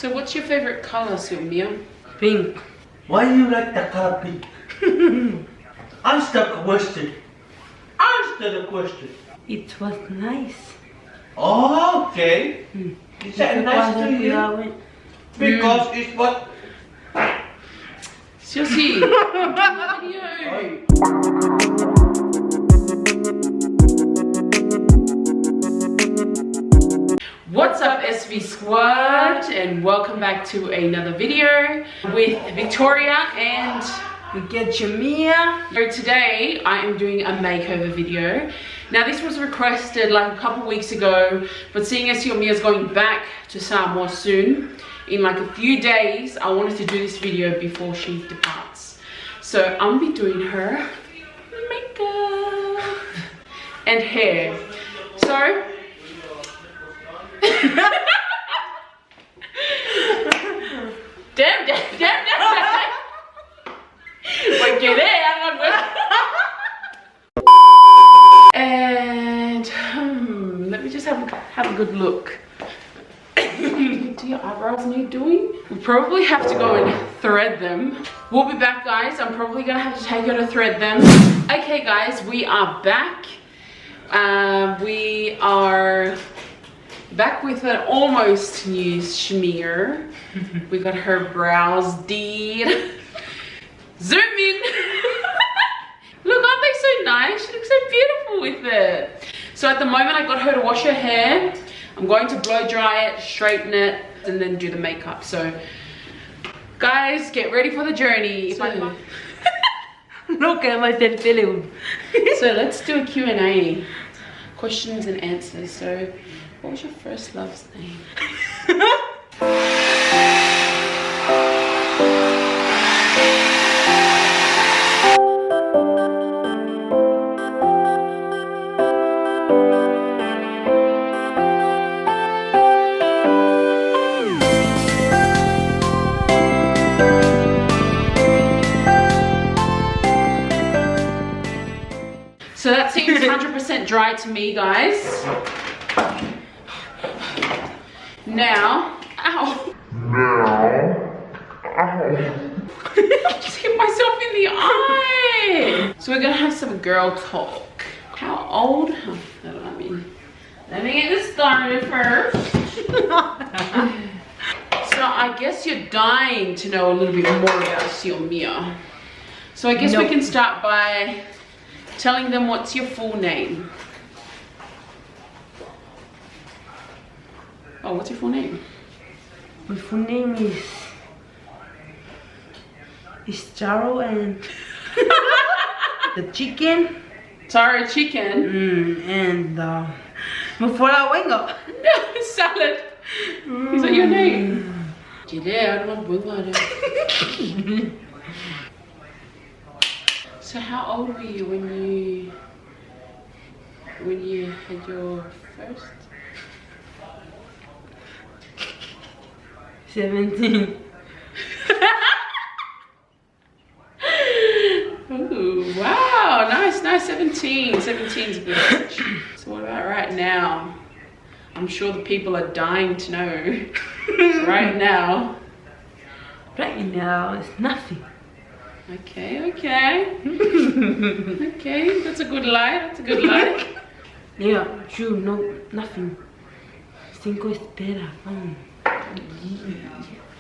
So what's your favorite color, Sylvia? Pink. Why do you like the color pink? Answer the question. Answer the question. It was nice. Oh, okay. Is that nice to you? Because it's what? Siaosi, video. What's up, SV Squad, and welcome back to another video with Victoria and We get your Mia. So today I am doing a makeover video. Now this was requested like a couple weeks ago, but seeing as your Mia's going back to Samoa soon, in like a few days, I wanted to do this video before she departs. So I'm gonna be doing her makeup and hair. So damn. Wait, get it? And let me just have a good look. Do your eyebrows need doing? We probably have to go and thread them. We'll be back, guys. I'm probably gonna have to take her to thread them. Okay, guys, we are back. We are back with an almost new schmear. We got her brows did. Zoom in. Look, aren't they so nice? She looks so beautiful with it. So at the moment I got her to wash her hair. I'm going to blow dry it, straighten it, and then do the makeup. So guys, get ready for the journey. Look at my film. So let's do a Q&A. Questions and answers. So what was your first love's name? So that seems 100% dry to me, guys. Now, ow. I just hit myself in the eye. So we're gonna have some girl talk. How old? Oh, I don't know, I mean, let me get this started first. So I guess you're dying to know a little bit more about your Mia. So I guess we can start by telling them what's your full name. Oh, what's your full name? My full name is Taro and the chicken. Taro chicken. And Mufora Wengo. Salad. Is that your name? So how old were you when you had your first? 17. Ooh, wow, nice, 17. 17's a good age. So what about right now? I'm sure the people are dying to know. Right now. Right now, it's nothing. Okay. Okay, that's a good lie. Yeah, true, no, nothing. Cinco espera.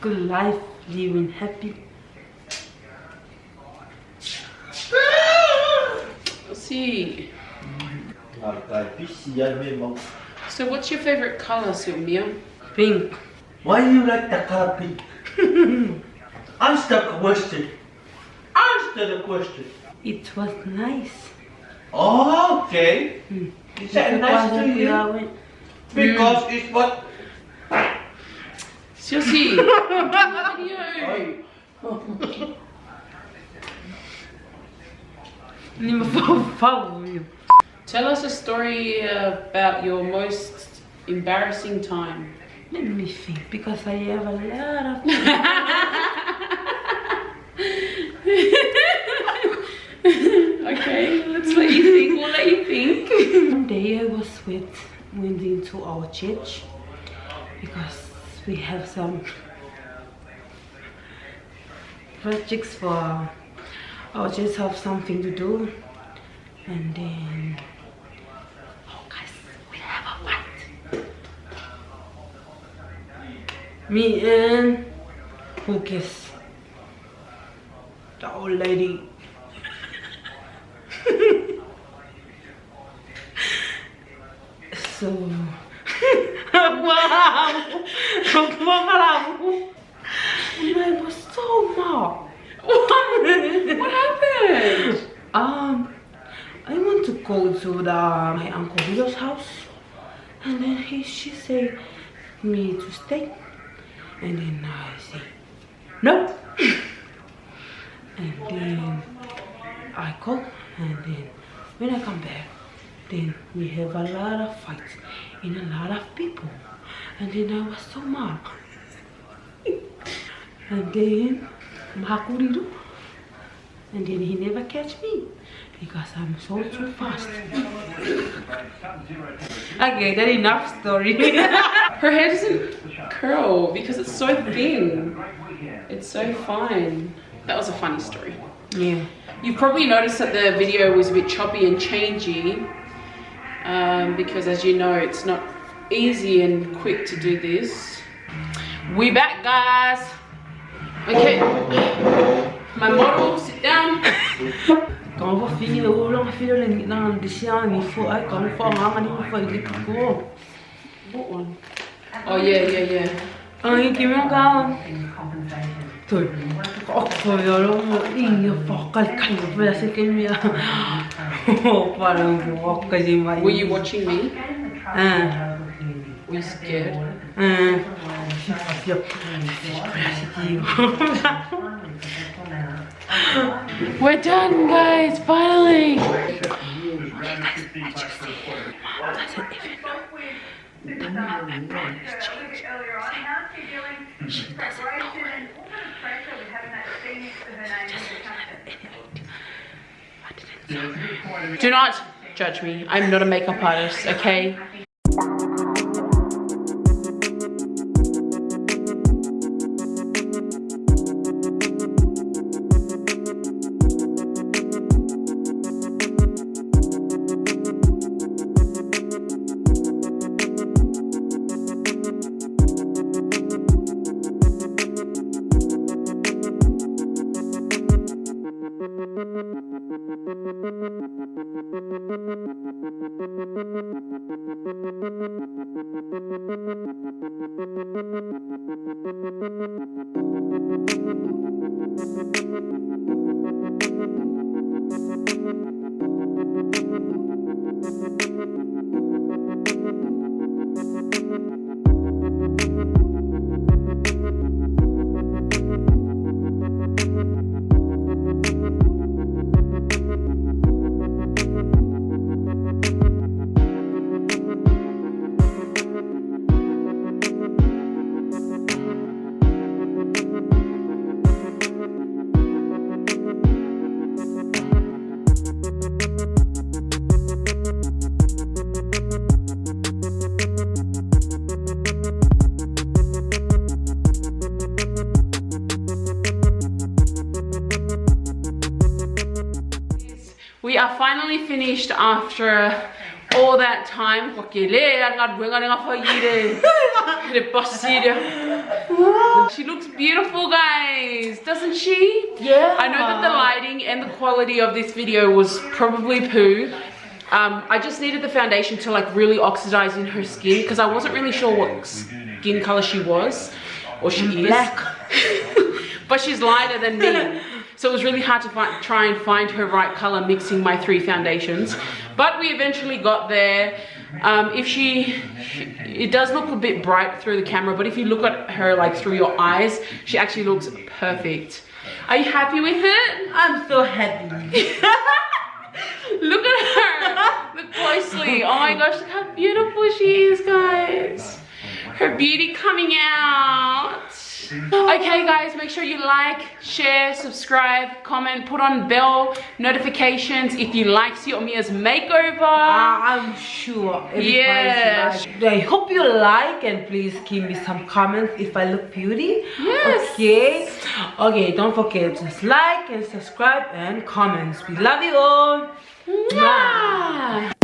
Good life, living happy. We'll see. So what's your favorite color, Sylvia? Pink. Why do you like the color pink? Answer the question. Answer the question. It was nice. Oh, okay. Is that nice to you? Because it's what? Siaosi, video. Tell us a story about your most embarrassing time. Let me think, because I have a lot of Okay, let's let you think. We'll let you think. One day I went into our church because we have some projects for I'll just have something to do, and then oh guys, we have a fight. Me and who kiss the old lady. So wow, I was so mad. What happened? I want to go to my uncle Vito's house, and then she said me to stay, and then I say no, and then I go, and then when I come back, then we have a lot of fights and a lot of people, and then I was so mad, and then Mahakuriru, and then he never catch me because I'm so fast. Okay, that's enough story. Her hair doesn't curl because it's so thin. It's so fine. That was a funny story. Yeah. You probably noticed that the video was a bit choppy and changey because, as you know, it's not easy and quick to do this. We back, guys. Okay, my model, sit down. Quand vous finissez le roulant, filez dans le dessin, il faut comme il faut il faut. What one? Oh yeah. Il qui me regarde. Toi, oh, il faut quelqu'un qui veut c'est qu'il me. Oh, pardon, Were you watching me? Were you scared? We're done, guys, finally! Do not judge me. I'm not a makeup artist, okay? We are finally finished after all that time. She looks beautiful, guys, doesn't she? Yeah. I know that the lighting and the quality of this video was probably poo. I just needed the foundation to like really oxidize in her skin because I wasn't really sure what skin color she was, or she is. Black. But she's lighter than me. So it was really hard to try and find her right color mixing my 3 foundations. But we eventually got there. It does look a bit bright through the camera, but if you look at her like through your eyes, she actually looks perfect. Are you happy with it? I'm so happy. Look at her. Look closely. Oh my gosh, look how beautiful she is, guys. Her beauty coming out. Okay guys, make sure you like, share, subscribe, comment, put on bell notifications if you like Siaomi's makeover. I'm sure everybody's like. I hope you like, and please give me some comments if I look beauty. Yes. Okay, don't forget, just like and subscribe and comments. We love you all. Mwah.